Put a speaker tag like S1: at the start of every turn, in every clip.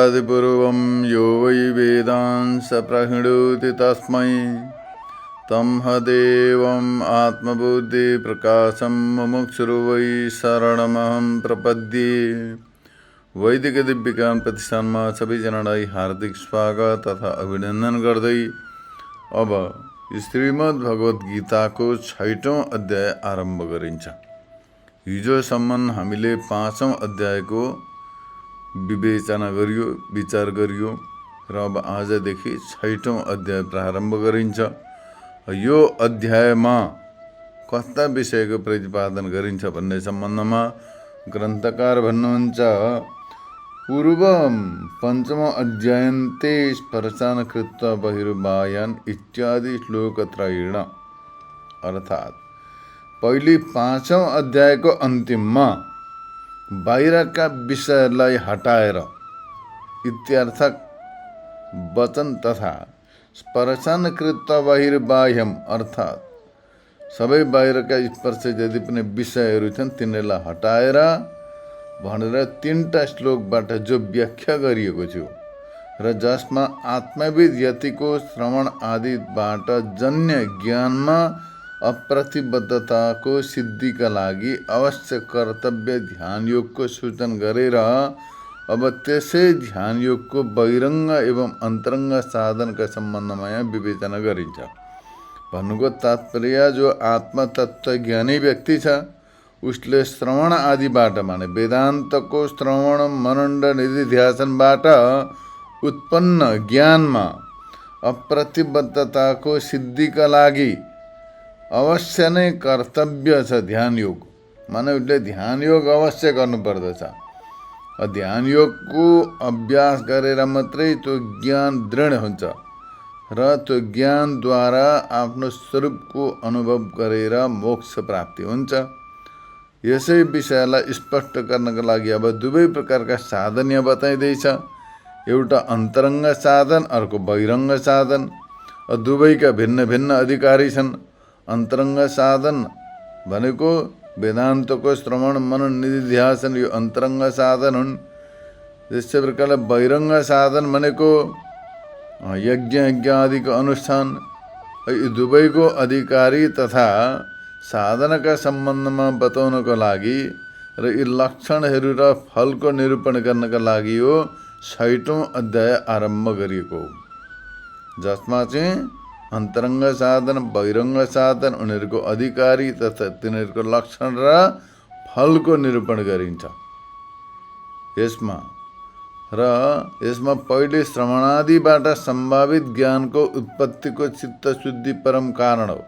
S1: अध्यादिपूर्वं यो वै वेदांस प्रहिणोति तस्मै तमहदेवम् आत्मबुद्धिप्रकाशं मुमुक्षुर्वै वै शरणमहं प्रपद्ये। वैदिक दिव्य ज्ञान प्रतिष्ठानमा सबैजनालाई हार्दिक स्वागत तथा अभिनन्दन गर्दै अब श्रीमद् भगवत गीताको 6औं अध्याय आरम्भ गरिन्छ। हिजोसम्म हामीले 5औं अध्यायको विवेचना गरियो, विचार गरियो र अब आजदेखि 6औं अध्याय प्रारम्भ गरिन्छ। यो अध्यायमा कस्ता विषयको प्रतिपादन गरिन्छ भन्ने सम्बन्धमा ग्रन्थकार भन्नुहुन्छ, पूर्वं पञ्चमो अध्यायन्ते स्पर्शान् कृत्वा बहिर्बाह्यान् इत्यादि श्लोकत्रयेण, अर्थात् पहिले 5औं अध्यायको अन्तिममा बाहिरका विषयलाई हटाएर इत्यर्थक वचन तथा स्पर्शान् कृत्वा बहिर्बाह्यम् अर्थात् सबै बाहिरका स्पर्श जति पनि विषयहरू छन् तिनीहरूलाई हटाएर भनेर 3टा श्लोकबाट जो व्याख्या गरिएको थियो र जसमा आत्मविद यतिको श्रवण आदिबाट जन्य ज्ञानमा अप्रतिबद्धताको सिद्धिका लागि अवश्य कर्तव्य ध्यान योगको सूचन गरेर अब त्यसै ध्यान योगको बहिरङ्ग एवं अन्तरङ्ग साधनका सम्बन्धमा यहाँ विवेचना गरिन्छ। भन्नुको तात्पर्य जो आत्मतत्त्व ज्ञानी व्यक्ति छ उसले श्रवण आदिबाट माने वेदान्तको श्रवण मनन र निधिध्यासनबाट उत्पन्न ज्ञानमा अप्रतिबद्धताको सिद्धिका लागि अवश्य नै कर्तव्य छ ध्यान योग। माने उसले ध्यान योग अवश्य गर्नुपर्दछ। ध्यान योगको अभ्यास गरेर मात्रै त्यो ज्ञान दृढ हुन्छ र त्यो ज्ञानद्वारा आफ्नो स्वरूपको अनुभव गरेर मोक्ष प्राप्ति हुन्छ। यसै विषयलाई स्पष्ट गर्नका लागि अब दुवै प्रकारका साधन यहाँ बताइँदैछ। एउटा अन्तरङ्ग साधन, अर्को बहिरङ्ग साधन। दुवैका भिन्न भिन्न अधिकारी छन्। अन्तरङ्ग साधन भनेको वेदान्तको श्रवण मनन निधिध्यासन यो अन्तरङ्ग साधन हुन्। त्यस्तै प्रकारले बहिरङ्ग साधन भनेको यज्ञ आदिको अनुष्ठान। यी दुवैको अधिकारी तथा साधनका सम्बन्धमा बताउनको लागि र यी लक्षणहरू र फलको निरूपण गर्नका लागि यो 6औं अध्याय आरम्भ गरिएको हो, जसमा चाहिँ अन्तरङ्ग साधन बहिरङ्ग साधन उनीहरूको अधिकारी तथा तिनीहरूको लक्षण र फलको निरूपण गरिन्छ। यसमा पहिले श्रवणादिबाट सम्भावित ज्ञानको उत्पत्तिको चित्तशुद्धि परम कारण हो।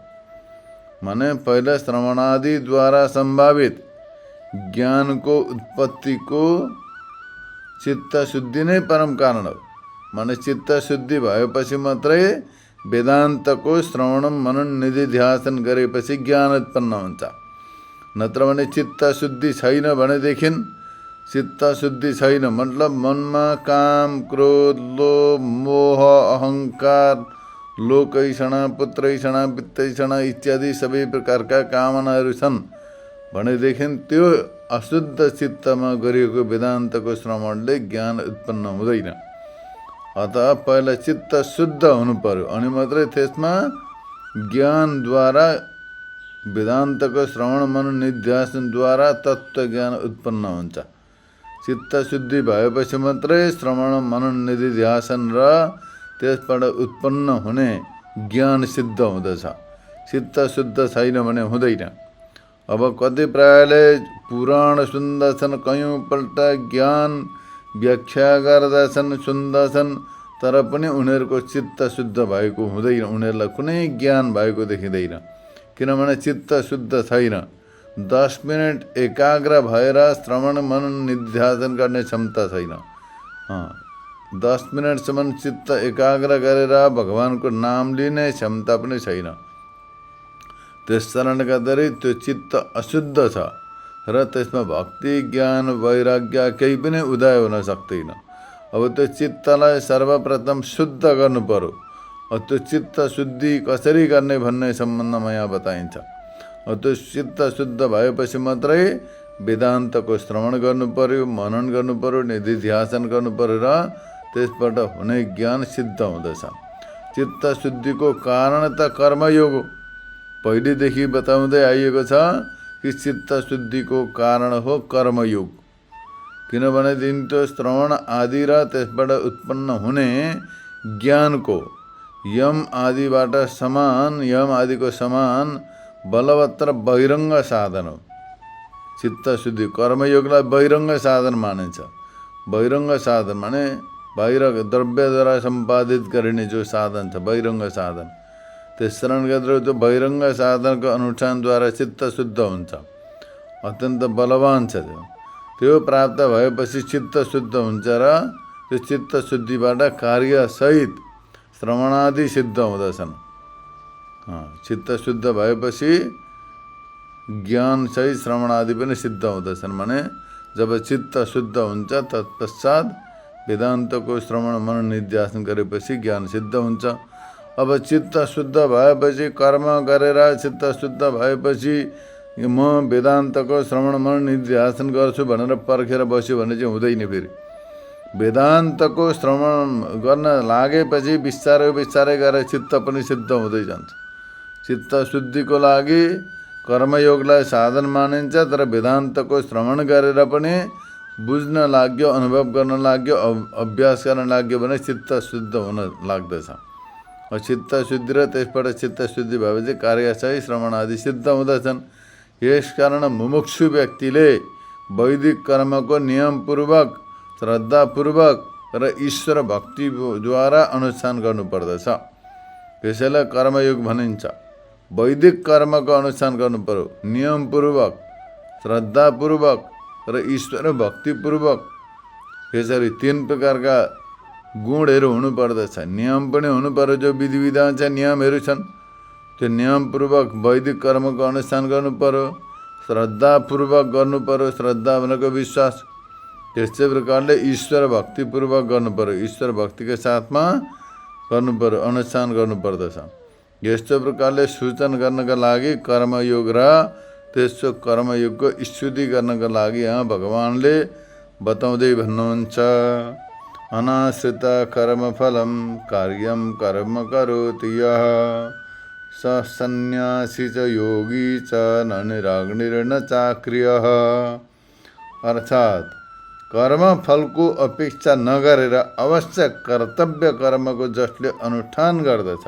S1: माने पहिला श्रवणादिद्वारा सम्भावित ज्ञानको उत्पत्तिको चित्तशुद्धि नै परम कारण हो। माने चित्तशुद्धि भएपछि मात्रै वेदान्तको श्रवण मनन निधिध्यासन गरेपछि ज्ञान उत्पन्न हुन्छ। नत्र भने चित्तशुद्धि छैन भनेदेखि, चित्तशुद्धि छैन मतलब मनमा काम क्रोध लोभ मोह अहङ्कार लोकैषणा पुत्रैषणा वित्तैषणा इत्यादि सबै प्रकारका कामनाहरू छन् भनेदेखि त्यो अशुद्ध चित्तमा गरिएको वेदान्तको श्रवणले ज्ञान उत्पन्न हुँदैन। अतः पहिला चित्त शुद्ध हुनु पर्यो अनि मात्रै त्यसमा ज्ञानद्वारा वेदान्तको श्रवण मनन निधिध्यासनद्वारा तत्त्व ज्ञान उत्पन्न हुन्छ। चित्त शुद्धि भएपछि मात्रै श्रवण मनन निधिध्यासन र त्यसबाट उत्पन्न हुने ज्ञान सिद्ध हुँदछ। चित्त शुद्ध छैन भने हुँदैन। अब कतिपयले पुराण सुन्दछन्, कयौँपल्ट ज्ञान व्याख्या गर्दछन् सुन्दछन्, तर पनि उनीहरूको चित्त शुद्ध भएको हुँदैन। उनीहरूलाई कुनै ज्ञान भएको देखिँदैन, किनभने चित्त शुद्ध छैन। 10 मिनट एकाग्र भएर श्रवण मनन निधिध्यासन गर्ने क्षमता छैन। 10 मिनटसम्म चित्त एकाग्र गरेर भगवानको नाम लिने क्षमता पनि छैन। त्यस कारणले गर्दाखेरि त्यो चित्त अशुद्ध छ र त्यसमा भक्ति ज्ञान वैराग्य केही पनि उदय हुन सक्दैन। अब त्यो चित्तलाई सर्वप्रथम शुद्ध गर्नु पर्यो। त्यो चित्त शुद्धि कसरी गर्ने भन्ने सम्बन्धमा यहाँ बताइन्छ। त्यो चित्त शुद्ध भएपछि मात्रै वेदान्तको श्रवण गर्नु पर्यो, मनन गर्नु पर्यो, निधिध्यासन गर्नु पर्यो र त्यसबाट हुने ज्ञान सिद्ध हुँदछ। चित्त शुद्धिको कारण त कर्मयोग हो। पहिलेदेखि बताउँदै आइएको छ कि चित्त शुद्धिको कारण हो कर्मयोग। किनभने दिनको श्रवण आदि र त्यसबाट उत्पन्न हुने ज्ञानको यम आदिको समान बलवत्तर बहिरङ्ग साधन हो चित्त शुद्धि। कर्मयोगलाई बहिरङ्ग साधन मानिन्छ। बहिरङ्ग साधन माने बाहिर द्रव्यद्वारा सम्पादित गरिने जो साधन छ बहिरङ्ग साधन, त्यस शरण गरेर त्यो बहिरङ्ग साधनको अनुष्ठानद्वारा चित्त शुद्ध हुन्छ। अत्यन्त बलवान छ त्यो प्राप्त भएपछि चित्त शुद्ध हुन्छ र त्यो चित्त शुद्धिबाट कार्यसहित श्रवणादि सिद्ध हुँदछन्। चित्त शुद्ध भएपछि ज्ञानसहित श्रवणादि पनि सिद्ध हुँदछन्। भने जब चित्त शुद्ध हुन्छ तत्पश्चात वेदान्तको श्रवण मनन निध्यासन गरेपछि ज्ञान सिद्ध हुन्छ। अब चित्त शुद्ध भएपछि कर्म गरेर चित्त शुद्ध भएपछि म वेदान्तको श्रवण मनन निध्यासन गर्छु भनेर पर्खेर बस्यो भने चाहिँ हुँदैन। फेरि वेदान्तको श्रवण गर्न लागेपछि बिस्तारै बिस्तारै गरेर चित्त पनि सिद्ध हुँदै जान्छ। चित्त शुद्धिको लागि कर्मयोगलाई साधन मानिन्छ, तर वेदान्तको श्रवण गरेर पनि बुझ्न लाग्यो, अनुभव गर्न लाग्यो, अभ्यास गर्न लाग्यो भने चित्त शुद्ध हुन लाग्दछ। चित्त शुद्धि र त्यसबाट चित्त शुद्धि भएपछि कार्यसहित श्रवण आदि सिद्ध हुँदछन्। यसकारण मुमुक्षु व्यक्तिले वैदिक कर्मको नियमपूर्वक, श्रद्धापूर्वक र ईश्वर भक्तिद्वारा अनुष्ठान गर्नुपर्दछ। त्यसैलाई कर्मयोग भनिन्छ। वैदिक कर्मको अनुष्ठान गर्नु पर्यो नियमपूर्वक, श्रद्धापूर्वक र ईश्वर भक्तिपूर्वक। यसरी 3 प्रकारका गुणहरू हुनुपर्दछ। नियम पनि हुनु पर्यो, जो विधि विधान छ नियमहरू छन् त्यो नियमपूर्वक वैदिक कर्मको अनुष्ठान गर्नु पर्यो। श्रद्धापूर्वक गर्नु पर्यो, श्रद्धा भनेको विश्वास। त्यस्तै प्रकारले ईश्वर भक्तिपूर्वक गर्नु पर्यो, ईश्वर भक्तिको साथमा गर्नु पर्यो, अनुष्ठान गर्नुपर्दछ। यस्तो प्रकारले सूचन गर्नका लागि कर्मयोग र त्यसो कर्मयोगको स्तुति गर्नका लागि यहाँ भगवानले बताउँदै भन्नुहुन्छ, अनाश्रित कर्मफलम कार्यम कर्म करोति यः स सन्न्यासी च योगी च न निराग्निर्न चाक्रियः। अर्थात् कर्मफलको अपेक्षा नगरेर अवश्य कर्तव्य कर्मको जसले अनुष्ठान गर्दछ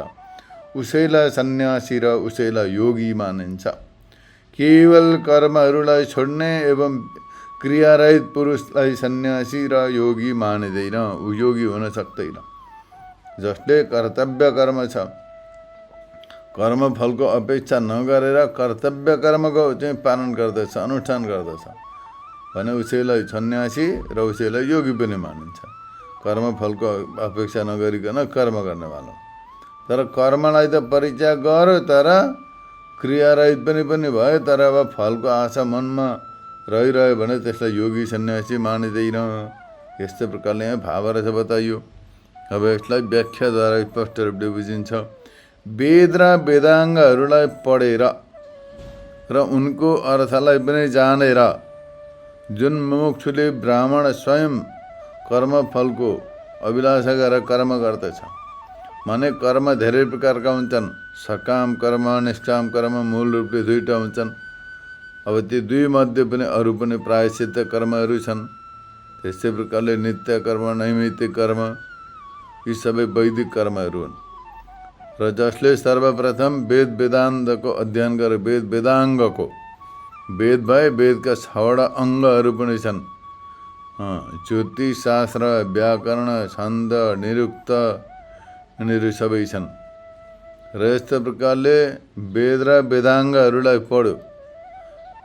S1: उसैलाई सन्यासी र उसैलाई योगी मानिन्छ। केवल कर्महरूलाई छोड्ने एवं क्रियारहित पुरुषलाई सन्यासी र योगी मानिँदैन, ऊ योगी हुन सक्दैन। जसले कर्तव्य कर्म छ, कर्मफलको अपेक्षा नगरेर कर्तव्य कर्मको चाहिँ पालन गर्दछ, अनुष्ठान गर्दछ भने उसैलाई सन्यासी र उसैलाई योगी पनि मानिन्छ। कर्मफलको अपेक्षा नगरिकन कर्म गर्नेवाला। तर कर्मलाई त परित्याग गर्यो, तर क्रियारहित पनि भयो, तर अब फलको आशा मनमा रहिरह्यो भने त्यसलाई योगी सन्यासी मानिँदैन। यस्तै प्रकारले यहाँ भावार्थ बताइयो। अब यसलाई व्याख्याद्वारा स्पष्ट रूपले बुझिन्छ। वेद र वेदाङ्गहरूलाई पढेर र उनको अर्थलाई पनि जानेर जुन मुमुक्षुले ब्राह्मण स्वयं कर्मफलको अभिलाषा गरेर कर्म गर्दछ। माने कर्म धेरै प्रकारका हुन्छन्। सकाम कर्म, निष्काम कर्म, मूल रूपले 2टा हुन्छन्। अब ती 2 मध्ये पनि अरू पनि प्रायश्चित्त कर्महरू छन्। त्यस्तै प्रकारले नित्य कर्म, नैमित्तिक कर्म, यी सबै वैदिक कर्महरू हुन्। र जसले सर्वप्रथम वेद वेदान्तको अध्ययन गरे, वेद वेदाङ्गको, वेद भए वेदका 6वटा अङ्गहरू पनि छन्। ज्योतिष शास्त्र, व्याकरण, छन्द, निरुक्त यिनीहरू सबै छन्। र यस्तो प्रकारले वेद र वेदाङ्गहरूलाई पढ्यो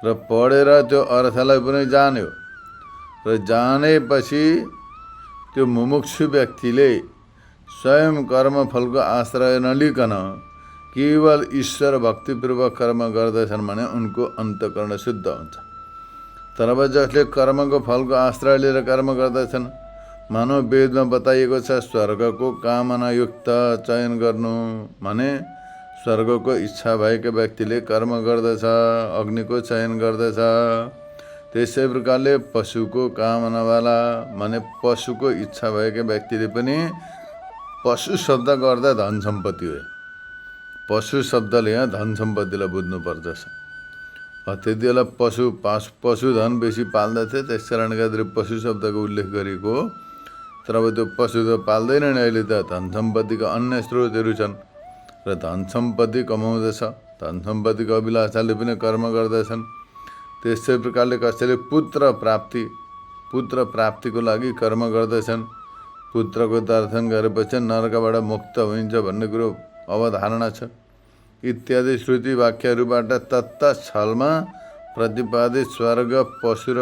S1: र पढेर त्यो अर्थलाई पनि जान्यो र जानेपछि त्यो मुमुक्षु व्यक्तिले स्वयं कर्मफलको आश्रय नलिकन केवल ईश्वर भक्तिपूर्वक कर्म गर्दछन् भने उनको अन्तःकरण शुद्ध हुन्छ। तर अब जसले कर्मको फलको आश्रय लिएर कर्म गर्दछन्, मानव वेदमा बताइएको छ स्वर्गको कामनायुक्त चयन गर्नु भने स्वर्गको इच्छा भएका व्यक्तिले कर्म गर्दछ, अग्निको चयन गर्दछ। त्यसै प्रकारले पशुको कामनावाला माने पशुको इच्छा भएका व्यक्तिले पनि पशु शब्द गर्दा धन सम्पत्ति हो। पशु शब्दले यहाँ धन सम्पत्तिलाई बुझ्नु पर्दछ। त्यति बेला पशुधन बेसी पाल्दथे, त्यस कारणले गर्दा पशु शब्दको उल्लेख गरिएको हो। तर अब त्यो पशु त पाल्दैनन्, अहिले त धन सम्पत्तिका अन्य स्रोतहरू छन् र धन सम्पत्ति कमाउँदछ। धन सम्पत्तिको अभिलाषाले पनि कर्म गर्दछन्। त्यसै प्रकारले कसैले पुत्र प्राप्तिको लागि कर्म गर्दछन्। पुत्रको दर्शन गरेपछि नरकबाट मुक्त हुन्छ भन्ने कुरो अवधारणा छ। इत्यादि श्रुति वाक्यहरूबाट तत्तस्थलमा प्रतिपादित स्वर्ग, पशु र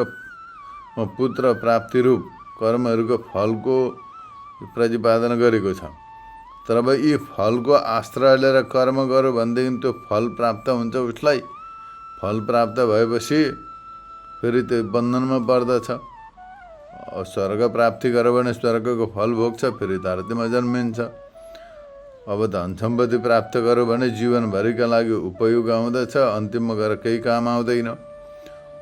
S1: पुत्र प्राप्ति रूप कर्महरूको फलको प्रतिपादन गरेको छ। तर अब यी फलको आश्रय लिएर कर्म गर्यो भनेदेखि त्यो फल प्राप्त हुन्छ उसलाई। फल प्राप्त भएपछि फेरि त्यो बन्धनमा पर्दछ। स्वर्ग प्राप्ति गर्यो भने स्वर्गको फल भोग्छ, फेरि धरतीमा जन्मिन्छ। अब धन सम्पत्ति प्राप्त गर्यो भने जीवनभरिका लागि उपयोग आउँदछ, अन्तिममा गएर केही काम आउँदैन।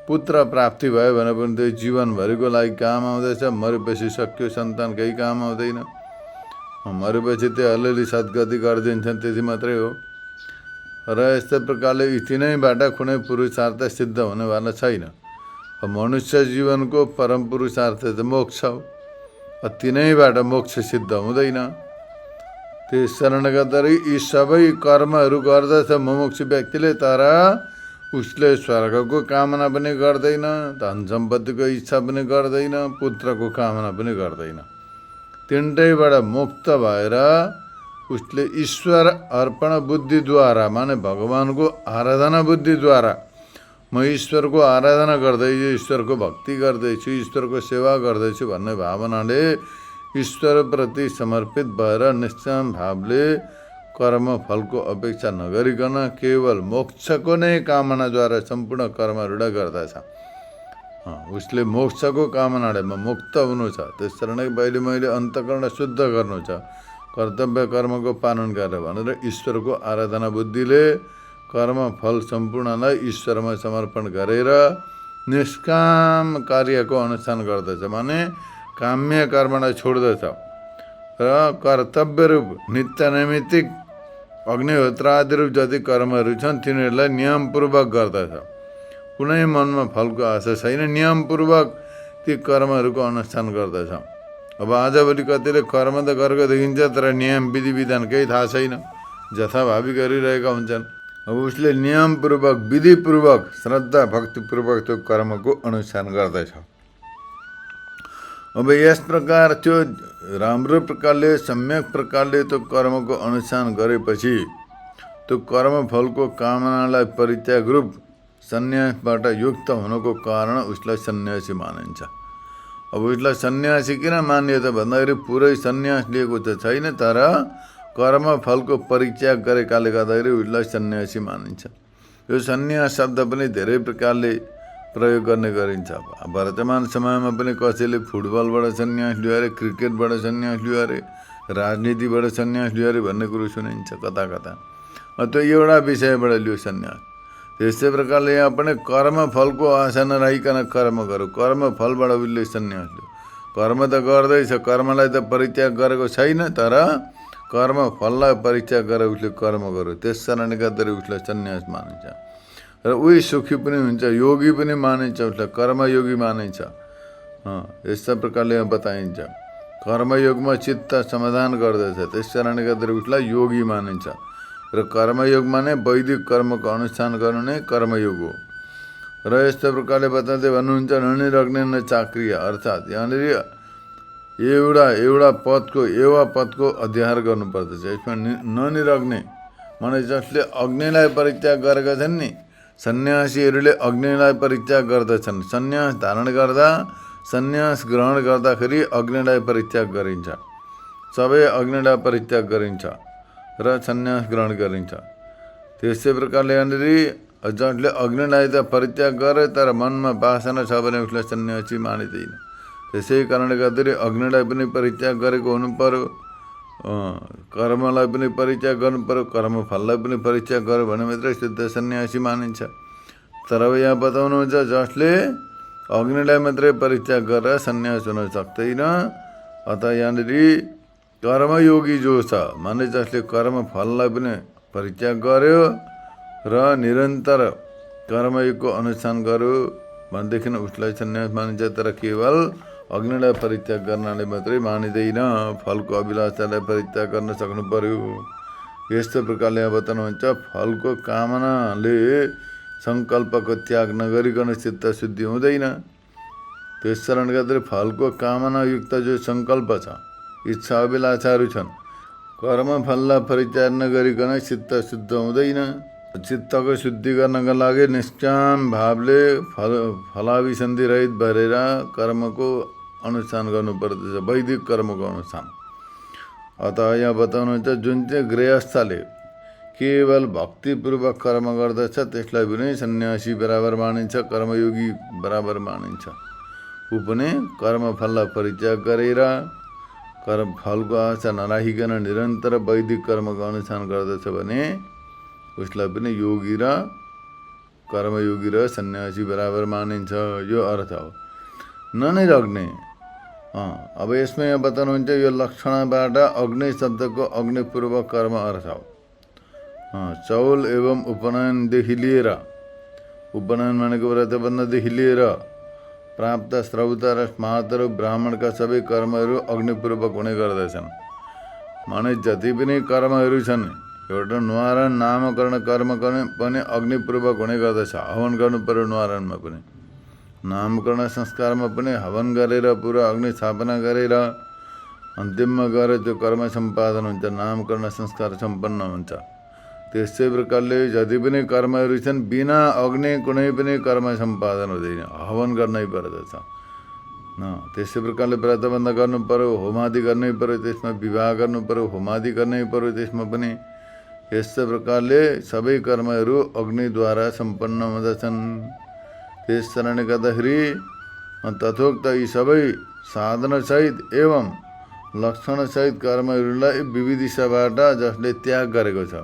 S1: पुत्र प्राप्ति भयो भने पनि त्यो जीवनभरिको लागि काम आउँदछ, मरेपछि सक्यो सन्तान केही काम आउँदैन। मरेपछि त्यो अलिअलि सद्गति गरिदिन्छन्, त्यति मात्रै हो। र यस्तै प्रकारले यी तिनैबाट कुनै पुरुषार्थ सिद्ध हुनेवाला छैन। मनुष्य जीवनको परम पुरुषार्थ त मोक्ष हो। तिनैबाट मोक्ष सिद्ध हुँदैन। त्यस कारणले गर्दाखेरि यी सबै कर्महरू गर्दछ मुमुक्षु व्यक्तिले, तर उसले स्वर्गको कामना पनि गर्दैन, धन सम्पत्तिको इच्छा पनि गर्दैन, पुत्रको कामना पनि गर्दैन। तिनटैबाट मुक्त भएर उसले ईश्वर अर्पण बुद्धिद्वारा माने भगवानको आराधना बुद्धिद्वारा म ईश्वरको आराधना गर्दैछु, ईश्वरको भक्ति गर्दैछु, ईश्वरको सेवा गर्दैछु भन्ने भावनाले ईश्वरप्रति समर्पित भएर निश्चय भावले कर्म फलको अपेक्षा नगरिकन केवल मोक्षको नै कामनाद्वारा सम्पूर्ण कर्महरू गर्दछ। उसले मोक्षको कामनाले मुक्त हुनु छ। त्यस कारणले मैले अन्तःकरण शुद्ध गर्नु छ, कर्तव्य कर्मको पालन गरेर भनेर ईश्वरको आराधना बुद्धिले कर्म फल सम्पूर्णलाई ईश्वरमा समर्पण गरेर निष्काम कार्यको अनुष्ठान गर्दछ। माने काम्य कर्मलाई छोड्दछ र कर्तव्य रूप नित्य नैमित्तिक अग्निहोत्र आदि रूप जति कर्महरू छन् तिनीहरूलाई नियमपूर्वक गर्दछ। कुनै मनमा फलको आशा छैन, नियमपूर्वक ती कर्महरूको अनुष्ठान गर्दछ। अब आजभोलि कतिले कर्म त गरेको देखिन्छ, तर नियम विधि विधान केही थाहा छैन, जथाभावी गरिरहेका हुन्छन्। अब उसले नियमपूर्वक विधिपूर्वक श्रद्धा भक्तिपूर्वक त्यो कर्मको अनुष्ठान गर्दछ। अब यस प्रकार त्यो राम्रो प्रकारले सम्यक प्रकारले त्यो कर्मको अनुष्ठान गरेपछि त्यो कर्मफलको कामनालाई परित्याग रूप सन्यासबाट युक्त हुनुको कारण उसलाई सन्यासी मानिन्छ। अब उसलाई सन्यासी किन मानियो त भन्दाखेरि पुरै सन्यास लिएको त छैन, तर कर्मफलको परित्याग गरेकाले गर्दाखेरि उसलाई सन्यासी मानिन्छ। यो सन्यास शब्द पनि धेरै प्रकारले प्रयोग गर्ने गरिन्छ। वर्तमान समयमा पनि कसैले फुटबलबाट सन्यास लियो अरे, क्रिकेटबाट सन्यास लियो अरे, राजनीतिबाट सन्यास लियो अरे भन्ने कुरो सुनिन्छ कता कता। त्यो एउटा विषयबाट लियो सन्यास। त्यस्तै प्रकारले यहाँ पनि कर्मफलको आशा नराखिकन कर्म गरौँ, कर्मफलबाट उसले सन्यास लियो। कर्म त गर्दैछ, कर्मलाई त परित्याग गरेको छैन, तर कर्मफललाई परित्याग गरेर उसले कर्म गर्यो। त्यस कारणले गर्दाखेरि उसलाई सन्यास मानिन्छ। र उही सुखी पनि हुन्छ, योगी पनि मानिन्छ, उसलाई कर्मयोगी मानिन्छ। यस्ता प्रकारले यहाँ बताइन्छ। कर्मयोगमा चित्त समाधान गर्दछ, त्यस कारणले गर्दाखेरि उसलाई योगी मानिन्छ। र कर्मयोग माने वैदिक कर्मको अनुष्ठान गर्नु नै कर्मयोग हो। र यस्तो प्रकारले बताउँदै भन्नुहुन्छ ननिरग्ने न चाक्रिया, अर्थात् यहाँनिर एउटा पदको अध्याहार गर्नुपर्दछ। यसमा ननिरग्ने माने जसले अग्निलाई परित्याग गरेका छन् नि, सन्यासीहरूले अग्निलाई परित्याग गर्दछन्। सन्यास धारण गर्दा, सन्यास ग्रहण गर्दाखेरि अग्निलाई परित्याग गरिन्छ। सबै अग्निलाई परित्याग गरिन्छ र सन्यास ग्रहण गरिन्छ। त्यस्तै प्रकारले यहाँनिर जसले अग्निलाई त परित्याग गरे तर मनमा वासना छ भने उसलाई सन्यासी मानिँदैन। त्यसै कारणले गर्दाखेरि अग्निलाई पनि परित्याग गरेको हुनु पर्यो, कर्मलाई पनि परित्याग गर्नु पर्यो, कर्मफललाई पनि परित्याग गर्यो भने मात्रै शुद्ध सन्यासी मानिन्छ। तर अब यहाँ बताउनुहुन्छ जसले अग्निलाई मात्रै परित्याग गरेर सन्यास हुन सक्दैन। अतः यहाँनिर कर्मयोगी जो छ माने जसले कर्म फललाई पनि परित्याग गर्यो र निरन्तर कर्मयोगको अनुष्ठान गर्यो भनेदेखि उसलाई सन्यास मानिन्छ। तर केवल अग्निलाई परित्याग गर्नाले मात्रै मानिँदैन, फलको अभिलाषालाई परित्याग गर्न सक्नु पर्यो। यस्तो प्रकारले अब बताउनुहुन्छ फलको कामनाले सङ्कल्पको त्याग नगरिकन चित्त शुद्धि हुँदैन। त्यस कारणले गर्दा फलको कामनायुक्त जो सङ्कल्प छ, इच्छा अभिलाषाहरू छन्, कर्मफललाई परित्याग नगरिकन चित्त शुद्ध हुँदैन। चित्तको शुद्धि गर्नका लागि निष्काम भावले फलाभिसन्धि रहित भएर कर्मको अनुष्ठान गर्नुपर्दछ, वैदिक कर्मको अनुष्ठान। अतः यहाँ बताउनुहुन्छ जुन चाहिँ गृहस्थले केवल भक्तिपूर्वक कर्म गर्दछ त्यसलाई पनि सन्यासी बराबर मानिन्छ, कर्मयोगी बराबर मानिन्छ। ऊ पनि कर्मफललाई परित्याग गरेर फलको आशा नराखिकन निरन्तर वैदिक कर्मको अनुष्ठान गर्दछ भने उसलाई पनि योगी र कर्मयोगी र सन्यासी बराबर मानिन्छ, यो अर्थ हो। ननिरग्ने अब यसमा यहाँ बताउनुहुन्छ यो लक्षणबाट अग्नि शब्दको अग्निपूर्वक कर्म अर्थ हो। चौल एवं उपनयनदेखि लिएर, उपनयन भनेको व्रतबन्धदेखि लिएर प्राप्त श्रौत र स्मार्तहरू ब्राह्मणका सबै कर्महरू अग्निपूर्वक हुने गर्दछन्। माने जति पनि कर्महरू छन्, एउटा न्वारण नामकरण कर्म पनि अग्निपूर्वक हुने गर्दछ। हवन गर्नु पर्यो न्वारणमा पनि, नामकरण संस्कारमा पनि हवन गरेर पुरा अग्नि स्थापना गरेर अन्तिममा गएर त्यो कर्म सम्पादन हुन्छ, नामकरण संस्कार सम्पन्न हुन्छ। त्यसै प्रकारले जति पनि कर्महरू छन् बिना अग्नि कुनै पनि कर्म सम्पादन हुँदैन, हवन गर्नै पर्दछ। त्यसै प्रकारले व्रतबन्ध गर्नु पर्यो, होमादि गर्नै पर्यो, त्यसमा विवाह गर्नु पर्यो, होमादि गर्नै पर्यो त्यसमा पनि। यस्तो प्रकारले सबै कर्महरू अग्निद्वारा सम्पन्न हुँदछन्। त्यस कारणले गर्दाखेरि तथोक्त यी सबै साधनसहित एवं लक्षणसहित कर्महरूलाई विविधिसाबाट जसले त्याग गरेको छ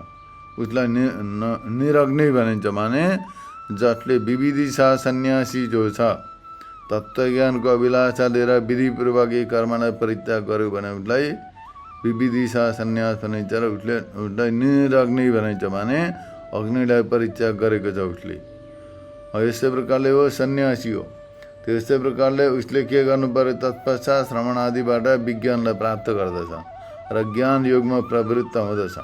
S1: उसलाई निरग्नि भनिन्छ। माने जसले विविधिसा सन्यासी जो छ, तत्त्वज्ञानको अभिलाषा लिएर विधिपूर्वक यी कर्मलाई परित्याग गर्यो भने उसलाई विविधिसा सन्यास भनिन्छ र उसलाई निरग्नि भनिन्छ। माने अग्निलाई परित्याग गरेको छ उसले। यस्तै प्रकारले हो सन्यासी हो। त्यस्तै प्रकारले उसले के गर्नु पर्यो, तत्पश्चात श्रवण आदिबाट विज्ञानलाई प्राप्त गर्दछ र ज्ञान योगमा प्रवृत्त हुँदछ।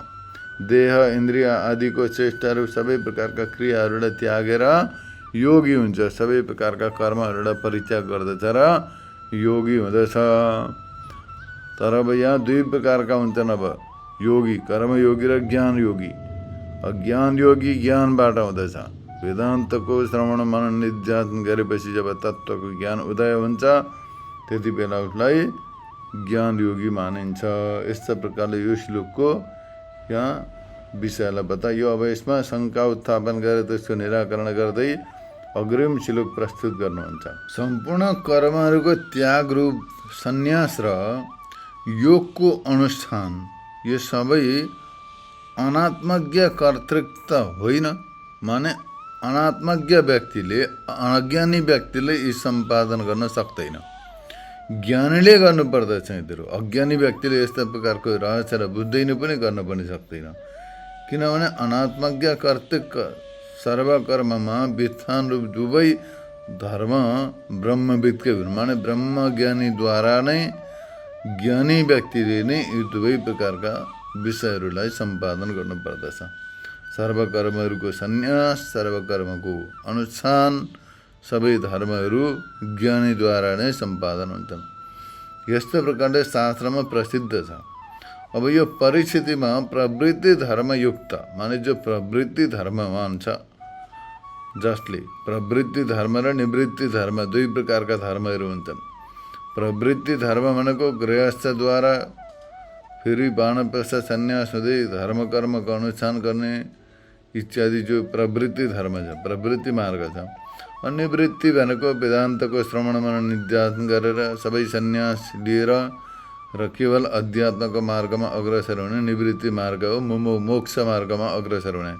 S1: देह इन्द्रिय आदिको चेष्टाहरू सबै प्रकारका क्रियाहरूलाई त्यागेर योगी हुन्छ, सबै प्रकारका कर्महरूलाई परित्याग गर्दछ र योगी हुँदछ। तर अब यहाँ दुई प्रकारका हुन्छन् अब योगी, कर्मयोगी र ज्ञान योगी। ज्ञान योगी ज्ञानबाट हुँदछ। वेदान्तको श्रवण मनन निध्यासन गरेपछि जब तत्त्वको ज्ञान उदय हुन्छ त्यति बेला उसलाई ज्ञान योगी मानिन्छ। यस्ता प्रकारले यो श्लोकको यहाँ विषयलाई बताइयो। अब यसमा शङ्का उत्थापन गरेर त्यसको निराकरण गर्दै अग्रिम श्लोक प्रस्तुत गर्नुहुन्छ। सम्पूर्ण कर्महरूको त्याग रूप सन्यास र योगको अनुष्ठान यो सबै अनात्मज्ञ कर्तृत्व होइन। माने अनात्मज्ञ व्यक्तिले, अज्ञानी व्यक्तिले यी सम्पादन गर्न सक्दैन, ज्ञानीले गर्नुपर्दछ यिनीहरू। अज्ञानी व्यक्तिले यस्ता प्रकारको रहस्यलाई बुझ्दैन पनि गर्न पनि सक्दैन। किनभने अनात्मज्ञ कर्तृत्व सर्वकर्ममा वित्थान रूप दुवै धर्म ब्रह्मविदकै हुन्। माने ब्रह्मज्ञानीद्वारा नै ज्ञानी व्यक्तिले नै यी दुवै प्रकारका विषयहरूलाई सम्पादन गर्नुपर्दछ। सर्वकर्महरूको सन्यास, सर्वकर्मको अनुष्ठान, सबै धर्महरू ज्ञानीद्वारा नै सम्पादन हुन्छन्। यस्तो प्रकारले शास्त्रमा प्रसिद्ध छ। अब यो परिस्थितिमा प्रवृत्ति धर्मयुक्त माने जो प्रवृत्ति धर्मवान छ, जसले प्रवृत्ति धर्म र निवृत्ति धर्म दुई प्रकारका धर्महरू हुन्छन्। प्रवृत्ति धर्म भनेको गृहस्थद्वारा फेरि वानप्रस्थ सन्यास हुँदै धर्म कर्मको अनुष्ठान गर्ने इत्यादि जो प्रवृत्ति धर्म छ, प्रवृत्ति मार्ग छ। निवृत्ति भनेको वेदान्तको श्रवण मनन निध्यासन गरेर सबै सन्यास लिएर र केवल अध्यात्मको मार्गमा अग्रसर हुने निवृत्ति मार्ग हो, मोक्ष मार्गमा अग्रसर हुने।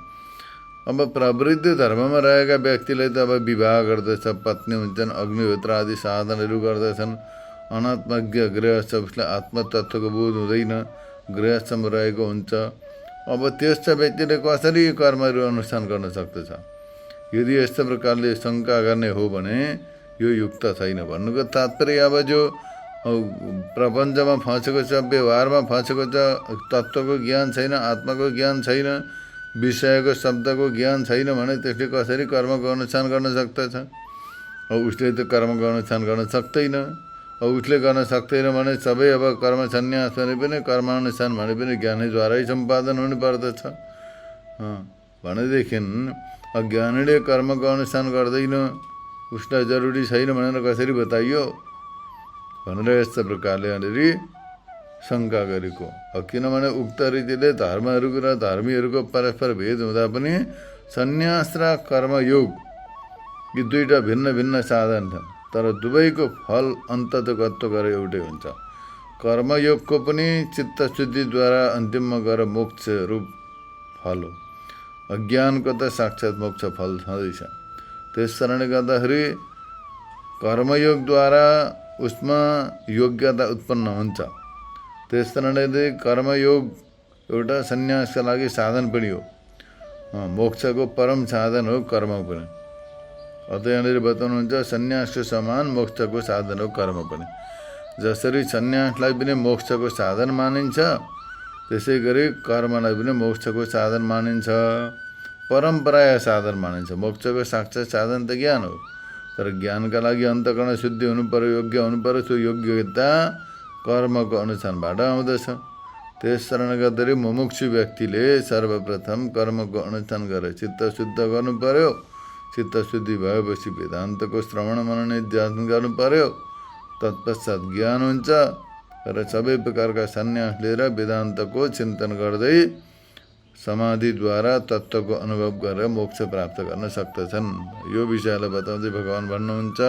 S1: अब प्रवृत्ति धर्ममा रहेका व्यक्तिले त अब विवाह गर्दछ, पत्नी हुन्छन्, अग्निहोत्र आदि साधनहरू गर्दछन्। अनात्मज्ञ गृहस्थ, उसलाई आत्मतत्त्वको बोध हुँदैन, गृहस्थमा रहेको हुन्छ। अब त्यस्ता व्यक्तिले कसरी कर्महरू अनुष्ठान गर्न सक्दछ? यदि यस्तो प्रकारले शङ्का गर्ने हो भने यो युक्त छैन। भन्नुको तात्पर्य अब जो प्रपञ्चमा फँसेको छ, व्यवहारमा फँसेको छ, तत्त्वको ज्ञान छैन, आत्माको ज्ञान छैन, विषयको शब्दको ज्ञान छैन भने त्यसले कसरी कर्मको अनुष्ठान गर्न सक्दछ? अब उसले त कर्मको अनुष्ठान गर्न सक्दैन। अब उसले गर्न सक्दैन भने सबै अब कर्म सन्यास भने पनि, कर्मानुष्ठान भने पनि ज्ञानीद्वारै सम्पादन हुनुपर्दछ। भनेदेखि अज्ञानीले कर्मको अनुष्ठान गर्दैन, उसलाई जरुरी छैन भनेर कसरी बताइयो भनेर यस्तो प्रकारले अलि शङ्का गरेको। किनभने उक्त रीतिले धर्महरूको र धर्मीहरूको परस्पर भेद हुँदा पनि सन्यास र कर्मयोग यी दुईटा भिन्न भिन्न साधन छन्, तर दुवैको फल अन्ततगत्व गरे एउटै हुन्छ। कर्मयोगको पनि चित्तशुद्धिद्वारा अन्तिममा गएर मोक्ष रूप फल हो, अज्ञानको त साक्षात् मोक्ष फल छँदैछ। त्यस कारणले गर्दाखेरि कर्मयोगद्वारा उसमा योग्यता उत्पन्न हुन्छ। त्यस कारणले कर्मयोग एउटा सन्यासका लागि साधन पनि हो, मोक्षको परम साधन हो कर्म पनि। अत यहाँनिर बताउनुहुन्छ सन्यासको समान मोक्षको साधन हो कर्म पनि। जसरी सन्यासलाई पनि मोक्षको साधन मानिन्छ, त्यसै गरी कर्मलाई पनि मोक्षको साधन मानिन्छ, परम्पराय साधन मानिन्छ। मोक्षको साक्षात् साधन त ज्ञान हो, तर ज्ञानका लागि अन्तःकरण शुद्धि हुनु पर्यो, योग्य हुनु पर्यो। त्यो योग्यता कर्मको अनुष्ठानबाट आउँदछ। त्यस कारणले गर्दाखेरि मुमुक्षु व्यक्तिले सर्वप्रथम कर्मको अनुष्ठान गरेर चित्त शुद्ध गर्नु पर्यो। चित्त शुद्धि भएपछि वेदान्तको श्रवण मनन निध्यासन गर्नु पर्यो। तत्पश्चात ज्ञान हुन्छ र सबै प्रकारका सन्यास लिएर वेदान्तको चिन्तन गर्दै समाधिद्वारा तत्त्वको अनुभव गरेर मोक्ष प्राप्त गर्न सक्दछन्। यो विषयलाई बताउँदै भगवान् भन्नुहुन्छ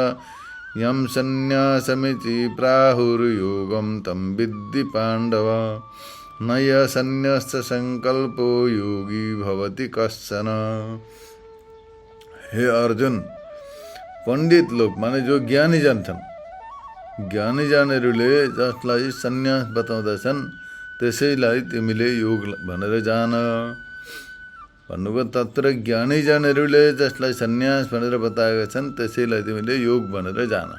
S1: यम सन्न्यासमिति प्राहुर्योगम तम विद्धि पाण्डव नय सन्न्यस्त संकल्पो योगी भवति कश्चन। हे अर्जुन, पण्डित लोग माने जो ज्ञानीजन छन्, ज्ञानीजनहरूले जसलाई सन्यास बताउँदछन् त्यसैलाई तिमीले योग भनेर जान। भन्नुको तात्पर्य ज्ञानीजनहरूले जसलाई सन्यास भनेर बताएका छन् त्यसैलाई तिमीले योग भनेर जान।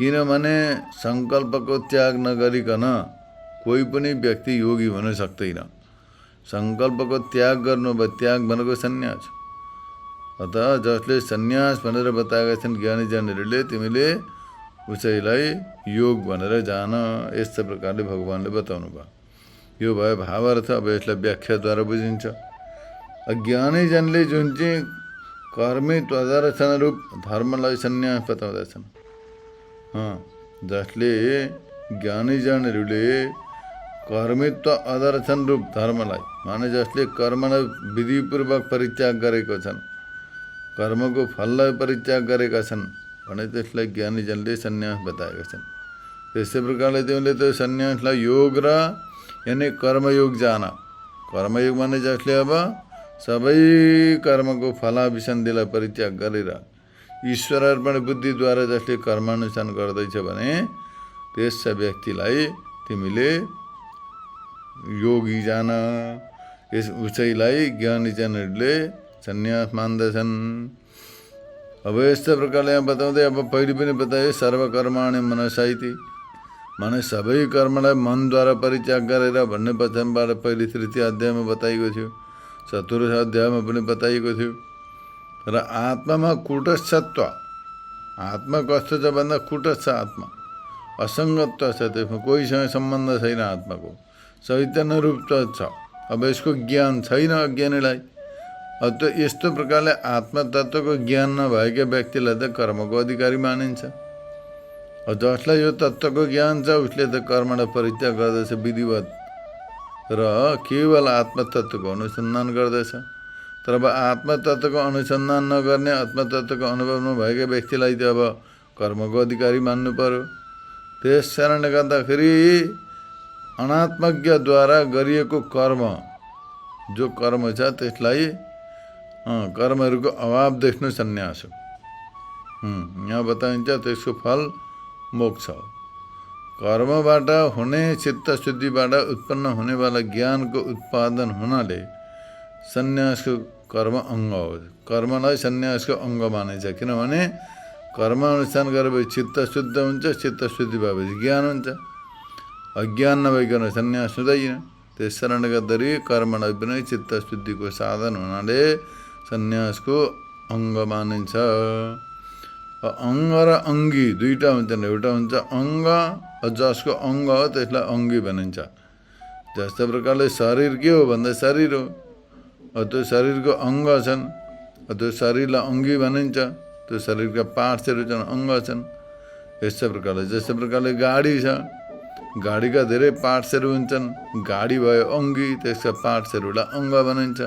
S1: किनभने सङ्कल्पको त्याग नगरिकन कोही पनि व्यक्ति योगी हुन सक्दैन। सङ्कल्पको त्याग गर्नु भयो, त्याग भनेको सन्यास। अत जसले सन्यास भनेर बताएका छन् ज्ञानीजनहरूले तिमीले उसैलाई योग भनेर जान। यस्तो प्रकारले भगवान्ले बताउनु भयो। यो भयो भावार्थ। अब यसलाई व्याख्याद्वारा बुझिन्छ। अज्ञानीजनले जुन चाहिँ कर्मी तदर्शन रूप धर्मलाई सन्यास बताउँदछन्, जसले ज्ञानीजनहरूले कर्मित्व अदर्शन रूप धर्मलाई माने जसले कर्मलाई विधिपूर्वक परित्याग गरेको छन्, कर्मको फललाई परित्याग गरेका छन् भने त्यसलाई ज्ञानीजनले सन्यास बताएका छन्। त्यस्तै प्रकारले तिमीले त्यो सन्यासलाई योग र यानि कर्मयोग जान। कर्मयोग माने जसले अब सबै कर्मको फलाभिसन्धिलाई परित्याग गरेर ईश्वर अर्पण बुद्धिद्वारा जसले कर्मानुष्ठान गर्दैछ भने त्यस व्यक्तिलाई तिमीले योगी जान। यस उसैलाई ज्ञानीजनहरूले सन्यास मान्दछन्। अब यस्तो प्रकारले यहाँ बताउँदै अब पहिले पनि बताए सर्वकर्माणि मनसा इति माने सबै कर्मलाई मनद्वारा परित्याग गरेर भन्ने वचनबाट पहिले तृतीय अध्यायमा बताइएको थियो, चतुर्थ अध्यायमा पनि बताइएको थियो। र आत्मामा कुटस्थत्व, आत्मा कस्तो छ भन्दा कुटस्थ छ। आत्मा असङ्गत्व छ, त्यसमा कोहीसँग सम्बन्ध छैन। आत्माको चैतन्य रूप त छ। अब यसको ज्ञान छैन अज्ञानीलाई। अब त यस्तो प्रकारले आत्मतत्त्वको ज्ञान नभएका व्यक्तिलाई त कर्मको अधिकारी मानिन्छ। जसलाई यो तत्त्वको ज्ञान छ उसले त कर्मलाई परित्याग गर्दछ विधिवत र केवल आत्मतत्त्वको अनुसन्धान गर्दछ। तर अब आत्मतत्त्वको अनुसन्धान नगर्ने, आत्मतत्त्वको अनुभव नभएका व्यक्तिलाई त अब कर्मको अधिकारी मान्नु पर्यो। त्यस कारणले गर्दाखेरि अनात्मज्ञद्वारा गरिएको कर्म, जो कर्म छ त्यसलाई कर्महरूको अभाव देख्नु सन्यास हो। यहाँ बताइन्छ त्यसको फल मोक्ष हो। कर्मबाट हुने चित्त शुद्धिबाट उत्पन्न हुनेवाला ज्ञानको उत्पादन हुनाले सन्यासको कर्म अङ्ग हो। कर्मलाई सन्यासको अङ्ग मानिन्छ, किनभने कर्म अनुष्ठान गरेपछि चित्त शुद्ध हुन्छ, चित्त शुद्धि भएपछि ज्ञान हुन्छ। अज्ञान नभइकन सन्यास हुँदैन। त्यस कारणले गर्दाखेरि कर्मलाई पनि चित्त शुद्धिको साधन हुनाले सन्यासको अङ्ग मानिन्छ। अङ्ग र अङ्गी दुईवटा हुन्छन्। एउटा हुन्छ अङ्ग, जसको अङ्ग हो त्यसलाई अङ्गी भनिन्छ। जस्तो प्रकारले शरीर के हो भन्दा शरीर हो, त्यो शरीरको अङ्ग छन्, त्यो शरीरलाई अङ्गी भनिन्छ। त्यो शरीरका पार्ट्सहरू छन्, अङ्ग छन्। यस्तै प्रकारले जस्तो प्रकारले गाडी छ, गाडीका धेरै पार्ट्सहरू हुन्छन्, गाडी भयो अङ्गी, त्यसका पार्ट्सहरूलाई अङ्ग भनिन्छ।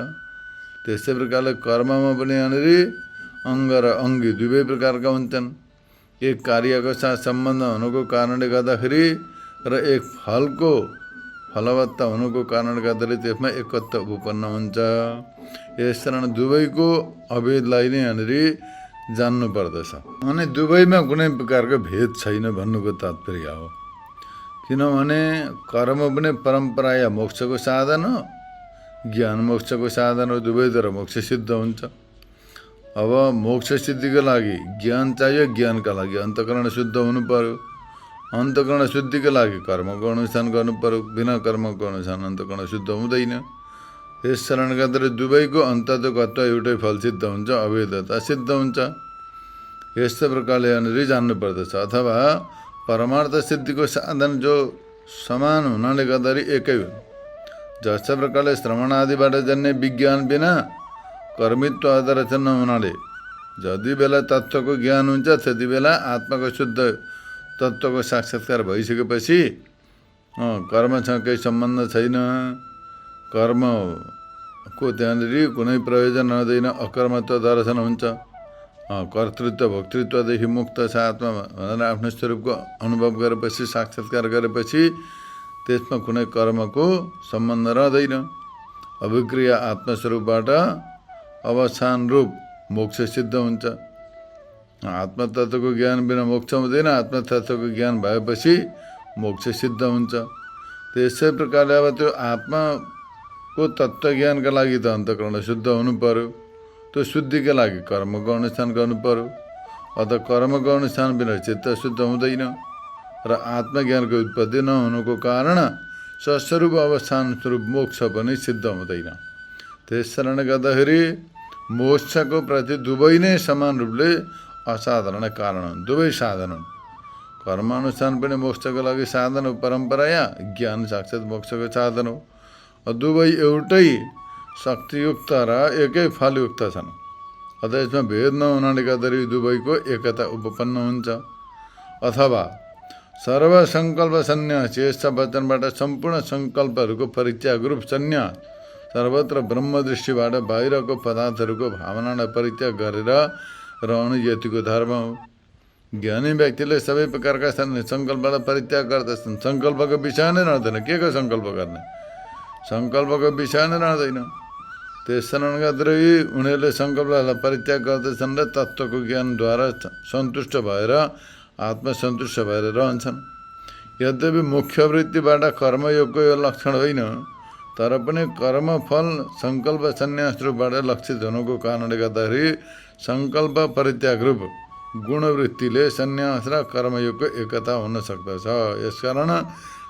S1: त्यस्तै प्रकारले कर्ममा पनि यहाँनिर अङ्ग र अङ्गी दुवै प्रकारका हुन्छन्। एक कार्यको साथ सम्बन्ध हुनुको कारणले गर्दाखेरि र एक फलको फलवत्ता हुनुको कारणले गर्दाखेरि त्यसमा एकत्व उत्पन्न हुन्छ। यस कारण दुवैको अभेदलाई नै यहाँनिर जान्नु पर्दछ। अनि दुवैमा कुनै प्रकारको भेद छैन भन्नुको तात्पर्य हो। किनभने कर्म पनि परम्परा या मोक्षको साधन हो, ज्ञान मोक्षको साधन हो। दुवैद्वारा मोक्ष सिद्ध हुन्छ। अब मोक्ष सिद्धिको लागि ज्ञान चाहियो, ज्ञानका लागि अन्तःकरण शुद्ध हुनु पर्यो। अन्तःकरण शुद्धिको लागि कर्मको अनुष्ठान गर्नु पर्यो। बिना कर्मको अनुष्ठान अन्तःकरण शुद्ध हुँदैन। यस कारणले गर्दा दुवैको अन्तत्वगत एउटै फल सिद्ध हुन्छ, अभेदता सिद्ध हुन्छ। यस्तै प्रकारले यहाँनिर जान्नु पर्दछ। अथवा परमार्थ सिद्धिको साधन जो समान हुनाले गर्दाखेरि एकै हो। जस्तो प्रकारले श्रवण आदिबाट जन्ने विज्ञान बिना कर्मित्व आदर्श नहुनाले जति बेला तत्त्वको ज्ञान हुन्छ त्यति बेला आत्माको शुद्ध तत्त्वको साक्षात्कार भइसकेपछि कर्मसँग केही सम्बन्ध छैन। कर्मको त्यहाँनिर कुनै प्रयोजन हुँदैन, अकर्मत्व दर्शन हुन्छ। कर्तृत्व भोक्तृत्वदेखि मुक्त छ आत्मा भनेर आफ्नो स्वरूपको अनुभव गरेपछि, साक्षात्कार गरेपछि त्यसमा कुनै कर्मको सम्बन्ध रहँदैन। अभिक्रिया आत्मस्वरूपबाट अवसान रूप मोक्ष सिद्ध हुन्छ। आत्मतत्त्वको ज्ञान बिना मोक्ष हुँदैन। आत्मतत्त्वको ज्ञान भएपछि मोक्ष सिद्ध हुन्छ। त्यसै प्रकारले अब त्यो आत्माको तत्त्वज्ञानका लागि त अन्तःकरण शुद्ध हुनु पर्यो। त्यो शुद्धिका लागि कर्मको अनुष्ठान गर्नु पर्यो। अथवा कर्मको अनुष्ठान बिना चित्त शुद्ध हुँदैन र आत्मज्ञानको उत्पत्ति नहुनुको कारण सस्वरूप अवस्थान स्वरूप मोक्ष पनि सिद्ध हुँदैन। त्यस कारणले गर्दाखेरि मोक्षको प्रति दुवै नै समान रूपले असाधारण कारण हुन्। दुवै साधन हुन्। कर्मानुष्ठान पनि मोक्षको लागि साधन हो, परम्परा या ज्ञान साक्षात् मोक्षको साधन हो। दुवै एउटै शक्तियुक्त र एकै फलयुक्त छन्। अतः यसमा भेद नहुनाले गर्दाखेरि दुवैको एकता उपपन्न हुन्छ। अथवा सर्वसङ्कल्प सन्यास, यस वचनबाट सम्पूर्ण सङ्कल्पहरूको परित्याग रूप सन्यास, सर्वत्र ब्रह्मदृष्टिबाट बाहिरको पदार्थहरूको भावनालाई परित्याग गरेर रहनु यतिको धर्म हो। ज्ञानी व्यक्तिले सबै प्रकारका सङ्कल्पलाई परित्याग गर्दछन्। सङ्कल्पको विषय नै रहँदैन। के को सङ्कल्प गर्ने? सङ्कल्पको विषय नै रहँदैन। त्यस कारणले गर्दाखेरि उनीहरूले सङ्कल्पलाई परित्याग गर्दछन् र तत्त्वको ज्ञानद्वारा सन्तुष्ट भएर आत्मसन्तुष्ट भएर रहन्छन्। यद्यपि मुख्य वृत्तिबाट कर्मयोगको यो लक्षण होइन, तर पनि कर्मफल सङ्कल्प सन्यास रूपबाट लक्षित हुनुको कारणले गर्दाखेरि सङ्कल्प परित्याग रूप गुणवृत्तिले सन्यास र कर्मयोगको एकता हुन सक्दछ। यसकारण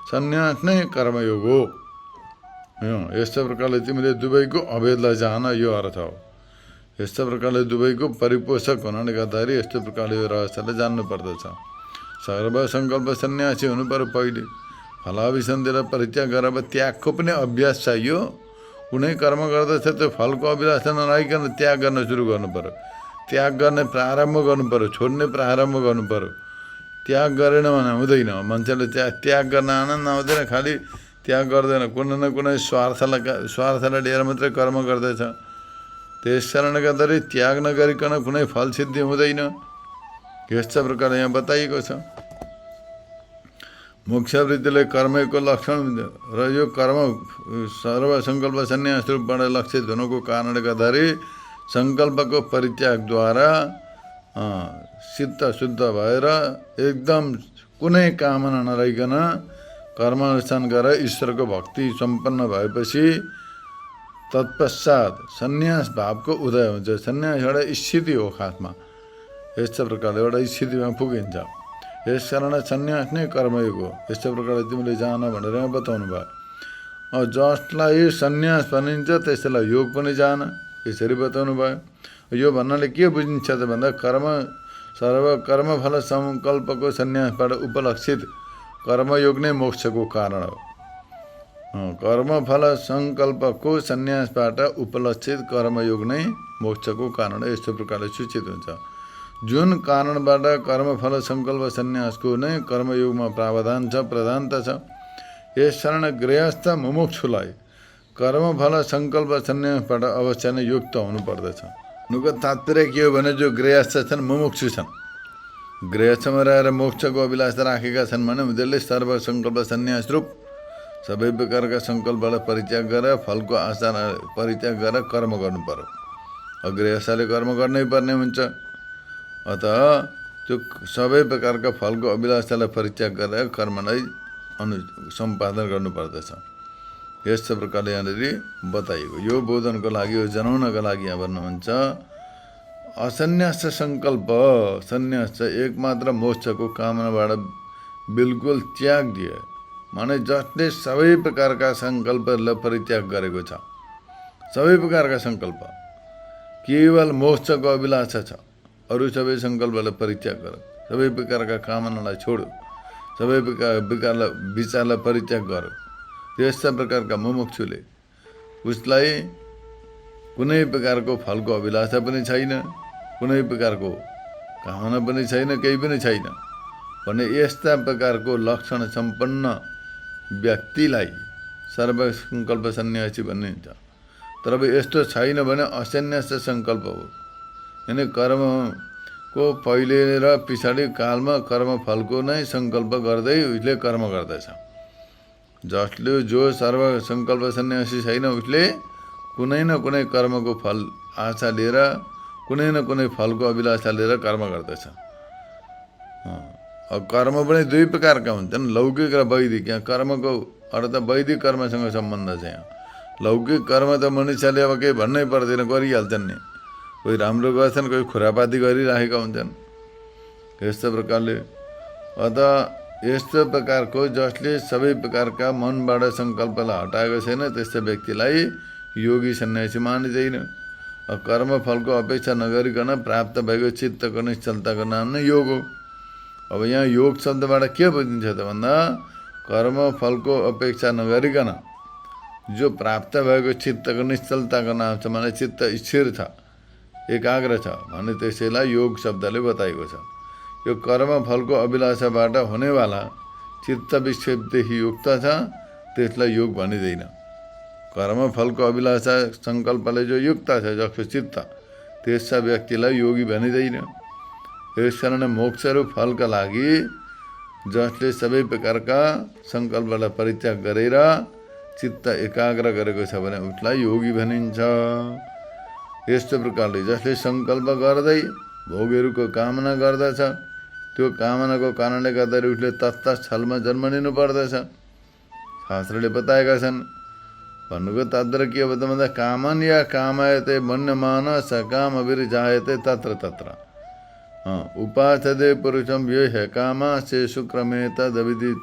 S1: सन्यास नै कर्मयोग हो। यस्तो प्रकारले तिमीले दुवैको अभेदलाई जान, यो अर्थ हो। यस्तो प्रकारले दुवैको परिपोषक हुनाले गर्दाखेरि यस्तो प्रकारले यो रहस्यलाई जान्नु पर्दछ। सर्वसङ्कल्प सन्यासी हुनु पर्यो। पहिले फलाभिसन्धिलाई परित्याग गरेर त्यागको पनि अभ्यास चाहियो। कुनै कर्म गर्दछ त्यो फलको अभिलाषा नराखिकन त्याग गर्न सुरु गर्नु पर्यो। त्याग गर्ने प्रारम्भ गर्नु पर्यो, छोड्ने प्रारम्भ गर्नु पर्यो। त्याग गरेन भने हुँदैन। मान्छेले त्याग गर्न आनन्द आउँदैन, खालि त्याग गर्दैन, कुनै न कुनै स्वार्थलाई लिएर मात्रै कर्म गर्दैछ। त्यस कारणले गर्दाखेरि त्याग नगरिकन कुनै फल सिद्धि हुँदैन। यस्तो प्रकारले यहाँ बताइएको छ। मोक्ष वृत्तिले कर्मको लक्षण र यो कर्म सर्वसङ्कल्प सन्यास रूपबाट लक्षित हुनुको कारणले गर्दाखेरि सङ्कल्पको परित्यागद्वारा चित्त शुद्ध भएर एकदम कुनै कामना नरहिकन कर्मानुष्ठान गरेर ईश्वरको भक्ति सम्पन्न भएपछि तत्पश्चात सन्यास भावको उदय हुन्छ। सन्यास एउटा स्थिति हो खासमा, यस्तो प्रकारले एउटा स्थितिमा पुगिन्छ। यस कारण सन्यास नै कर्मयोग हो। यस्तो प्रकारले तिमीले जान भनेर बताउनु भयो। जसलाई सन्यास भनिन्छ त्यसैलाई योग पनि जान, यसरी बताउनु भयो। यो भन्नाले के बुझिन्छ त भन्दा सर्व कर्मफल सङ्कल्पको सन्यासबाट उपलक्षित कर्मयोग नै मोक्षको कारण हो। कर्मफल सङ्कल्पको सन्यासबाट उपलक्षित कर्मयोग नै मोक्षको कारण हो। यस्तो प्रकारले सूचित हुन्छ। जुन कारणबाट कर्मफल सङ्कल्प सन्यासको नै कर्मयोगमा प्रावधान छ, प्रधानता छ। यस कारण गृहस्थ मुमुक्षुलाई कर्मफल सङ्कल्प सन्यासबाट अवश्य नै युक्त हुनुपर्दछ। नुको तात्पर्य के हो भने जो गृहस्थ छन्, मुमुक्षु छन्, गृहस्थमा रहेर मोक्षको अभिलाषा राखेका छन् भने उनीहरूले सर्व सङ्कल्प सन्यास रूप सबै प्रकारका सङ्कल्पलाई परित्याग गरेर फलको आशा परित्याग गरेर कर्म गर्नु पर्यो। गृहस्थले कर्म गर्नै पर्ने हुन्छ। अतः त्यो सबै प्रकारका फलको अभिलाषालाई परित्याग गरेर कर्मलाई सम्पादन गर्नुपर्दछ। यस्तो प्रकारले यहाँनिर बताइएको। यो बोधनको लागि, यो जनाउनका लागि यहाँ भन्नुहुन्छ असन्यास सङ्कल्प सन्यास चाहिँ एकमात्र मोक्षको कामनाबाट बिल्कुल त्याग दिए। माने जसले सबै प्रकारका सङ्कल्पहरूलाई परित्याग गरेको छ, सबै प्रकारका सङ्कल्प, केवल मोक्षको अभिलाषा छ, अरू सबै सङ्कल्पलाई परित्याग गर, सबै प्रकारका कामनालाई छोड, सबै विचारलाई परित्याग गर। यस्ता प्रकारका मुमुक्षुले उसलाई कुनै प्रकारको फलको अभिलाषा पनि छैन, कुनै प्रकारको कामना पनि छैन, केही पनि छैन भने यस्ता प्रकारको लक्षण सम्पन्न व्यक्तिलाई सर्वसङ्कल्प सन्यासी भनिन्छ। तर अब यस्तो छैन भने असन्यास सङ्कल्प हो। यानि कर्मको पहिले र पछाडि कालमा कर्मफलको नै सङ्कल्प गर्दै उसले कर्म गर्दछ। जसले जो सर्व सङ्कल्प सन्यासी छैन उसले कुनै न कुनै कर्मको फल आशा लिएर, कुनै न कुनै फलको अभिलाषा लिएर कर्म गर्दछ। कर्म पनि दुई प्रकारका हुन्छन्, लौकिक र वैदिक। यहाँ कर्मको अर्थ वैदिक कर्मसँग सम्बन्ध छ। यहाँ लौकिक कर्म त मनुष्यले अब केही भन्नै पर्दैन, गरिहाल्छन् नि। कोही राम्रो गर्छन्, कोही खुरापाती गरिराखेका हुन्छन्। यस्तो प्रकारले अतः यस्तो प्रकारको जसले सबै प्रकारका मनबाट सङ्कल्पलाई हटाएको छैन त्यस्तो व्यक्तिलाई योगी सन्यासी मानिँदैन। कर्मफलको अपेक्षा नगरिकन प्राप्त भएको चित्तको निश्चलताको नाम नै योग हो। अब यहाँ योग शब्दबाट के बुझिन्छ त भन्दा कर्मफलको अपेक्षा नगरिकन जो प्राप्त भएको चित्तको निश्चलताको नाम छ, माने चित्त स्थिर छ, एकाग्र छ भने त्यसैलाई योग शब्दले बताएको छ। यो कर्मफलको अभिलाषाबाट हुनेवाला चित्त विक्षेपदेखि युक्त छ, त्यसलाई योग भनिँदैन। कर्मफलको अभिलाषा सङ्कल्पले जो युक्त छ, जसको चित्त, त्यस्ता व्यक्तिलाई योगी भनिँदैन। यस कारण मोक्ष र फलका लागि जसले सबै प्रकारका सङ्कल्पलाई परित्याग गरेर चित्त एकाग्र गरेको छ भने उसलाई योगी भनिन्छ। यस्तो प्रकारले जसले सङ्कल्प गर्दै भोगहरूको कामना गर्दछ, त्यो कामनाको कारणले गर्दाखेरि उसले तत्कालमा जन्म लिनु पर्दछ। शास्त्रले बताएका छन्। भन्नुको तात्पर्य के हो त भन्दा कामन या कामायते मन्यमान स काम विर्जायते तत्र तत्र उपासते पुरुषम यो है कामा से शुक्रमे तदविदित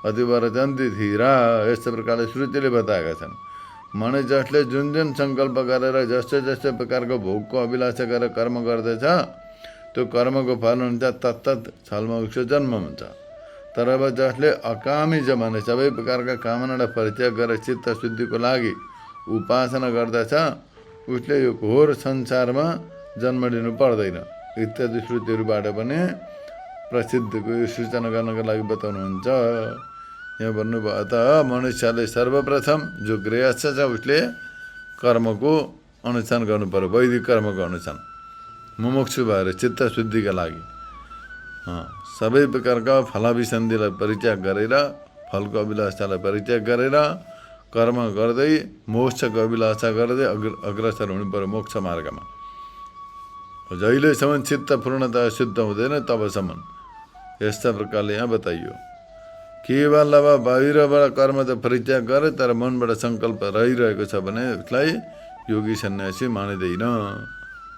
S1: अतिवरचन्ति धीरा। यस्तो प्रकारले श्रुतिले बताएका छन्। माने जसले जुन जुन सङ्कल्प गरेर जस्तो जस्तो प्रकारको भोगको अभिलाषा गरेर कर्म गर्दछ त्यो कर्मको फल हुन्छ, तत्तत छलमा उसको जन्म हुन्छ। तर अब जसले अकामी जमाने सबै प्रकारका कामनालाई परित्याग गरेर चित्त शुद्धिको लागि उपासना गर्दछ उसले यो घोर संसारमा जन्म लिनु पर्दैन इत्यादि श्रुतिहरूबाट पनि प्रसिद्धको सूचना गर्नको लागि बताउनुहुन्छ। यहाँ भन्नुभयो अत मनुष्यले सर्वप्रथम जो गृहस्थ छ उसले कर्मको अनुष्ठान गर्नु पर्यो, वैदिक कर्मको अनुष्ठान, मुमुक्षु भएर चित्त शुद्धिका लागि सबै प्रकारका फलाभिसन्धिलाई परित्याग गरेर, फलको अभिलाषालाई परित्याग गरेर कर्म गर्दै मोक्षको अभिलाषा गर्दै अग्रसर हुनु पर्यो मोक्ष मार्गमा। जहिलेसम्म चित्त पूर्णतः शुद्ध हुँदैन तबसम्म यस्ता प्रकारले यहाँ बताइयो। केवल अब बाहिरबाट कर्म त परित्याग गरे तर मनबाट सङ्कल्प रहिरहेको छ भने उसलाई योगी सन्यासी मानिँदैन।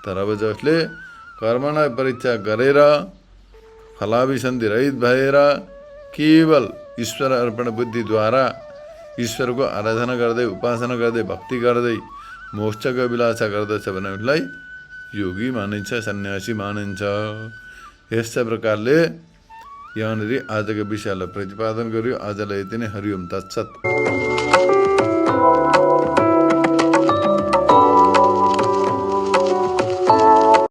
S1: तर अब जसले कर्मलाई परित्याग गरेर फलाभिसन्धि रहित भएर केवल ईश्वर अर्पण बुद्धिद्वारा ईश्वरको आराधना गर्दै उपासना गर्दै भक्ति गर्दै मोक्षको अभिलाषा गर्दछ भने उसलाई योगी मानिन्छ, सन्यासी मानिन्छ। यस्ता प्रकारले यहाँनिर आजको विषयलाई प्रतिपादन गर्यो। आजलाई यति नै। हरि ओम तत्सत्।